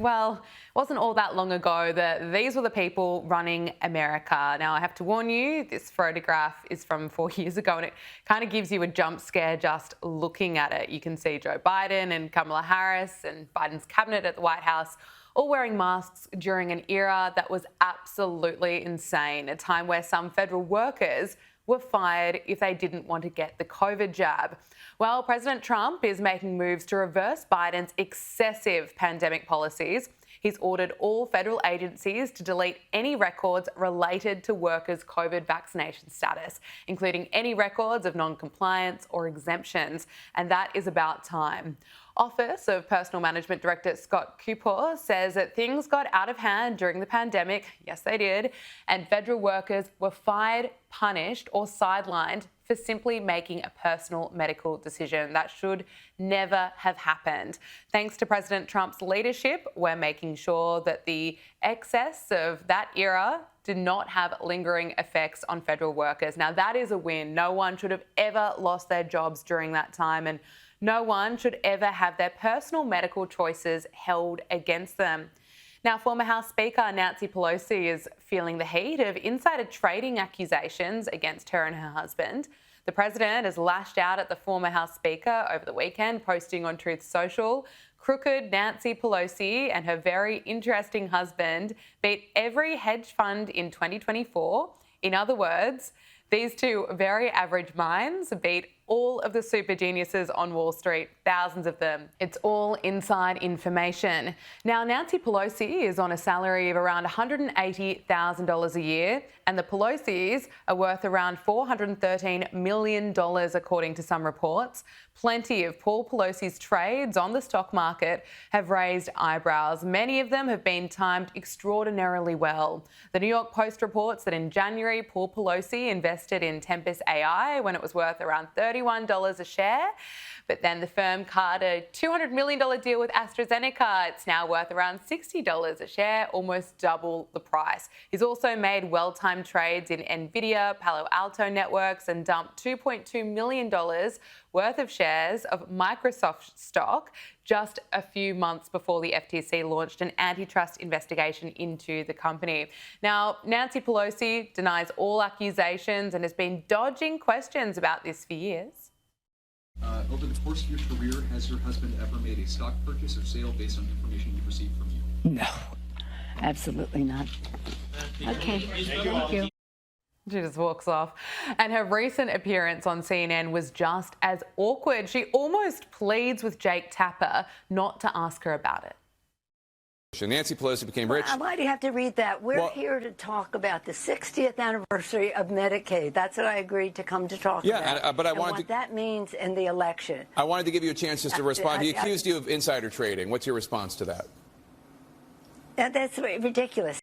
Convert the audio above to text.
Well, it wasn't all that long ago that these were the people running America. Now, I have to warn you, this photograph is from 4 years ago and it kind of gives you a jump scare just looking at it. You can see Joe Biden and Kamala Harris and Biden's cabinet at the White House all wearing masks during an era that was absolutely insane, a time where some federal workers were fired if they didn't want to get the COVID jab. Well, President Trump is making moves to reverse Biden's excessive pandemic policies. He's ordered all federal agencies to delete any records related to workers' COVID vaccination status, including any records of non-compliance or exemptions, and that is about time. Office of Personal Management Director Scott Cooper says that things got out of hand during the pandemic, yes they did, and federal workers were fired, punished or sidelined for simply making a personal medical decision. That should never have happened. Thanks to President Trump's leadership, we're making sure that the excess of that era did not have lingering effects on federal workers. Now that is a win. No one should have ever lost their jobs during that time, and no one should ever have their personal medical choices held against them. Now, former House Speaker Nancy Pelosi is feeling the heat of insider trading accusations against her and her husband. The president has lashed out at the former House Speaker over the weekend, posting on Truth Social, "Crooked Nancy Pelosi and her very interesting husband beat every hedge fund in 2024. In other words, these two very average minds beat all of the super geniuses on Wall Street, thousands of them. It's all inside information." Now, Nancy Pelosi is on a salary of around $180,000 a year, and the Pelosis are worth around $413 million, according to some reports. Plenty of Paul Pelosi's trades on the stock market have raised eyebrows. Many of them have been timed extraordinarily well. The New York Post reports that in January, Paul Pelosi invested in Tempest AI when it was worth around $31 a share. But then the firm cut a $200 million deal with AstraZeneca. It's now worth around $60 a share, almost double the price. He's also made well-timed trades in Nvidia, Palo Alto Networks, and dumped $2.2 million worth of shares of Microsoft stock just a few months before the FTC launched an antitrust investigation into the company. Now, Nancy Pelosi denies all accusations and has been dodging questions about this for years. Over the course of your career, has your husband ever made a stock purchase or sale based on information he received from you? No, absolutely not. Okay, thank you. She just walks off. And her recent appearance on CNN was just as awkward. She almost pleads with Jake Tapper not to ask her about it. Nancy Pelosi became rich. Why do you have to read that? We're here to talk about the 60th anniversary of Medicaid. That's what I agreed to come to talk about. Yeah, but I wanted what that means in the election. I wanted to give you a chance just to respond. He accused you of insider trading. What's your response to that? That's ridiculous.